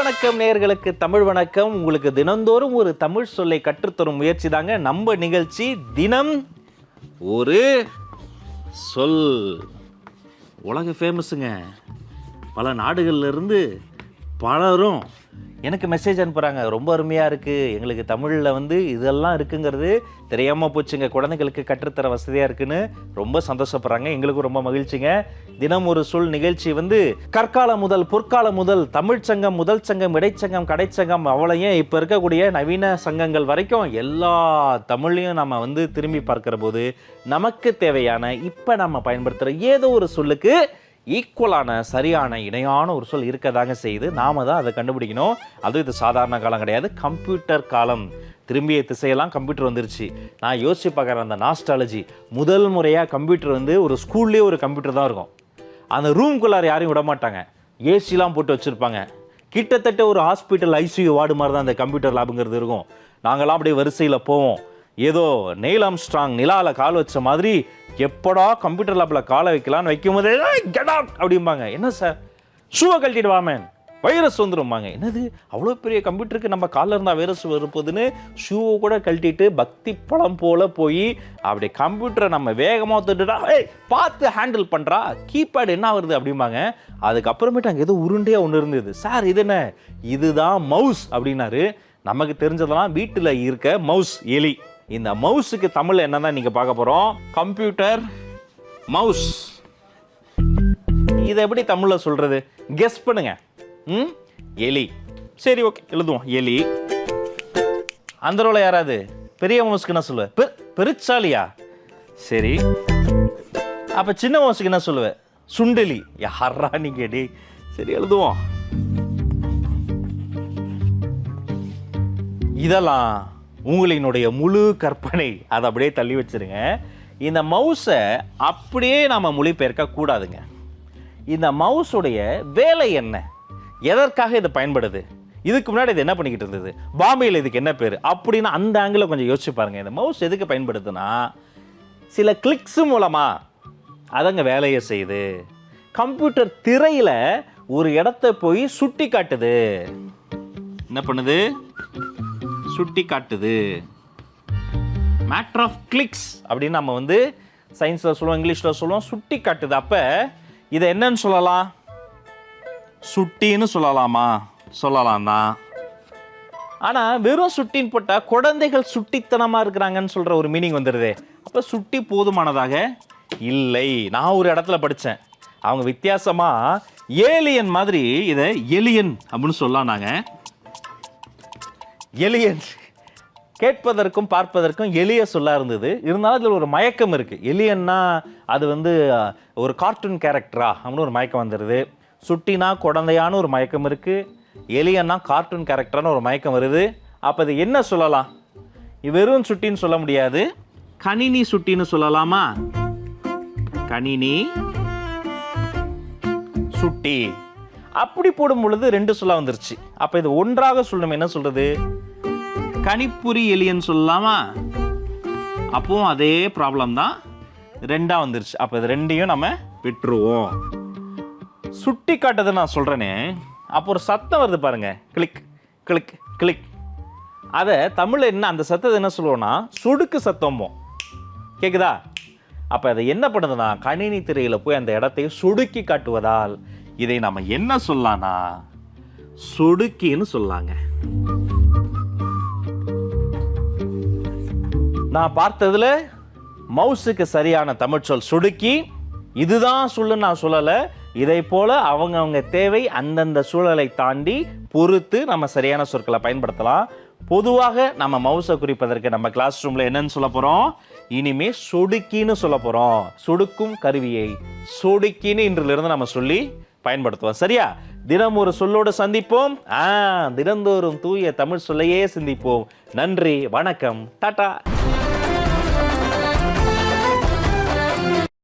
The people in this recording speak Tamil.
வணக்கம் நேயர்களுக்கு தமிழ் வணக்கம். உங்களுக்கு தினந்தோறும் ஒரு தமிழ் சொல்லை கற்றுத்தரும் முயற்சி தாங்க நம்ம நிகழ்ச்சி. தினம் ஒரு சொல். உலக ஃபேமஸுங்க. பல நாடுகள்ல இருந்து பலரும் எனக்கு மெசேஜ் அனுப்புகிறாங்க. ரொம்ப அருமையாக இருக்குது, எங்களுக்கு தமிழில் இதெல்லாம் இருக்குங்கிறது தெரியாமல் போச்சுங்க, குழந்தைகளுக்கு கற்றுத்தர வசதியாக இருக்குன்னு ரொம்ப சந்தோஷப்படுறாங்க. எங்களுக்கும் ரொம்ப மகிழ்ச்சிங்க. தினம் ஒரு சொல் நிகழ்ச்சி கற்காலம் முதல் பொற்காலம் முதல் தமிழ் சங்கம், முதல் சங்கம், இடைச்சங்கம், கடைச்சங்கம், அவ்வளையும் இப்போ இருக்கக்கூடிய நவீன சங்கங்கள் வரைக்கும் எல்லா தமிழையும் நம்ம திரும்பி பார்க்கிற போது நமக்கு தேவையான இப்போ நம்ம பயன்படுத்துகிற ஏதோ ஒரு சொல்லுக்கு ஈக்குவலான சரியான இணையான ஒரு சொல் இருக்கதாங்க செய்யுது. நாம தான் அதை கண்டுபிடிக்கணும். அதுவும் இது சாதாரண காலம் கிடையாது, கம்ப்யூட்டர் காலம். திரும்பிய திசையெல்லாம் கம்ப்யூட்டர் வந்துருச்சு. நான் யோசிச்சு பார்க்குறேன், அந்த நாஸ்டாலஜி. முதல் முறையாக கம்ப்யூட்டர் ஒரு ஸ்கூல்லேயே ஒரு கம்ப்யூட்டர் தான் இருக்கும். அந்த ரூம்குள்ளார யாரையும் விட மாட்டாங்க, ஏசிலாம் போட்டு வச்சுருப்பாங்க. கிட்டத்தட்ட ஒரு ஹாஸ்பிட்டல் ஐசியூ வார்டு மாதிரி தான் அந்த கம்ப்யூட்டர் லேபுங்கிறது இருக்கும். நாங்களாம் அப்படியே வரிசையில் போவோம். ஏதோ நெயில் ஆம்ஸ்ட்ராங் நிலாவில் கால் வச்ச மாதிரி எப்படா கம்ப்யூட்டர் லேபில் காலை வைக்கலான்னு வைக்கும் போதே கெட் அவுட் அப்படிம்பாங்க. என்ன சார், ஷூவை கழட்டிட்டு வாமேன், வைரஸ் வந்துரும்பாங்க. என்னது, அவ்வளோ பெரிய கம்ப்யூட்டருக்கு நம்ம காலில் இருந்தால் வைரஸ் வரும்போதுன்னு ஷூவை கூட கழட்டிட்டு பக்தி படம் போல் போய் அப்படி கம்ப்யூட்டரை நம்ம வேகமாக தொட்டுட்டா பார்த்து ஹேண்டில் பண்ணுறா, கீபேட் என்ன வருது அப்படிம்பாங்க. அதுக்கப்புறமேட்டு அங்கே ஏதோ உருண்டையாக ஒன்று இருந்தது. சார் இது என்ன, இதுதான் மவுஸ் அப்படின்னாரு. நமக்கு தெரிஞ்சதெல்லாம் வீட்டில் இருக்க மவுஸ், எலி. இந்த மவுஸுக்கு தமிழ் என்னதான் நீங்க பார்க்க போறோம். Computer mouse. இதை எப்படி தமிழ்ல சொல்றது, கெஸ் பண்ணுங்க. எலி. சரி, ஓகே, எழுதுவோம் எலி. அந்த ரோல யாராவது பெரிய மவுஸ்க்கு என்ன சொல்லுவ, பெருச்சாலியா? சரி, அப்ப சின்ன மவுஸ்க்கு என்ன சொல்லுவ, சுண்டலி. யாரா நீங்க? டே, சரி, எழுதுவோம். இதெல்லாம் உங்களினுடைய முழு கற்பனை, அதை அப்படியே தள்ளி வச்சிருங்க. இந்த மவுஸை அப்படியே நாம் மொழிபெயர்க்க கூடாதுங்க. இந்த மவுஸுடைய வேலை என்ன, எதற்காக இது பயன்படுது, இதுக்கு முன்னாடி இது என்ன பண்ணிக்கிட்டு இருந்தது, பாம்பேயில் இதுக்கு என்ன பேர் அப்படின்னு அந்த ஆங்கிளில் கொஞ்சம் யோசிச்சு பாருங்க. இந்த மவுஸ் எதுக்கு பயன்படுதுன்னா, சில கிளிக்ஸ் மூலமாக அதங்க வேலையை செய்யுது. கம்ப்யூட்டர் திரையில் ஒரு இடத்த போய் சுட்டி காட்டுது. என்ன பண்ணுது, சுட்டி காட்டுது. மேட்டர் ஆஃப் கிளிக்ஸ் அப்படின்னு நம்ம சயின்ஸில் சொல்லுவோம், இங்கிலீஷில் சொல்லுவோம், சுட்டி காட்டுது. அப்போ இதை என்னன்னு சொல்லலாம், சுட்டின்னு சொல்லலாமா? சொல்லலாம் தான். ஆனால் வெறும் சுட்டின்னு போட்டால் குழந்தைகள் சுட்டித்தனமாக இருக்கிறாங்கன்னு சொல்கிற ஒரு மீனிங் வந்துடுது. அப்போ சுட்டி போதுமானதாக இல்லை. நான் ஒரு இடத்துல படித்தேன், அவங்க வித்தியாசமாக ஏலியன் மாதிரி இதை எலியன் அப்படின்னு சொல்லலாம். நாங்கள் எலியன் கேட்பதற்கும் பார்ப்பதற்கும் எளிய சொல்லா இருந்தது. இருந்தாலும் அதில் ஒரு மயக்கம் இருக்குது. எலியன்னா அது ஒரு கார்ட்டூன் கேரக்டரா அப்படின்னு ஒரு மயக்கம் வந்துடுது. சுட்டினா குழந்தையான ஒரு மயக்கம் இருக்குது, எலியன்னா கார்ட்டூன் கேரக்டரான ஒரு மயக்கம் வருது. அப்போ அது என்ன சொல்லலாம், வெறும் சுட்டின்னு சொல்ல முடியாது, கணினி சுட்டின்னு சொல்லலாமா? கணினி சுட்டி அப்படி போடும் பொழுது ரெண்டு சொல்ல வந்துருச்சு. அப்போ இது ஒன்றாக சொல்லணும், என்ன சொல்றது, கணிப்புரி எலியன் சொல்லலாமா? அப்பவும் அதே ப்ராப்ளம் தான், ரெண்டா வந்துருச்சு. அப்போ இது ரெண்டையும் நம்ம விட்டுருவோம். சுட்டி காட்டுறது நான் சொல்றேனே, அப்போ ஒரு சத்தம் வருது பாருங்க, கிளிக் கிளிக் கிளிக். அதை தமிழ்ல என்ன, அந்த சத்தத்தை என்ன சொல்லுவோம்னா சொடுக்கு சத்தம். கேக்குதா? அப்போ அதை என்ன பண்ணுதுன்னா, கணினி திரையில போய் அந்த இடத்தை சொடுக்கி காட்டுவதால் இதை நம்ம என்ன சொல்லலாம்னா சொடுக்கின்னு சொல்லாங்க. நான் பார்த்ததுல மவுஸுக்கு சரியான தமிழ் சொல் சொடுக்கி. இதுதான் சொல்லுன்னு நான் சொல்லலை. இதை போல அவங்க தேவை, அந்தந்த சூழலை தாண்டி பொறுத்து நம்ம சரியான சொற்களை பயன்படுத்தலாம். பொதுவாக நம்ம மவுஸை குறிப்பதற்கு நம்ம கிளாஸ் ரூம்ல என்னன்னு சொல்ல போறோம், இனிமே சொடுக்கின்னு சொல்ல போறோம். சொடுக்கும் கருவியை சொடுக்கின்னு இன்றிலிருந்து நம்ம சொல்லி பயன்படுத்துவோம். சரியா? தினம் ஒரு சொல்லோடு சந்திப்போம். தினந்தோறும் தூய தமிழ் சொல்லையே சிந்திப்போம். நன்றி, வணக்கம், டாடா.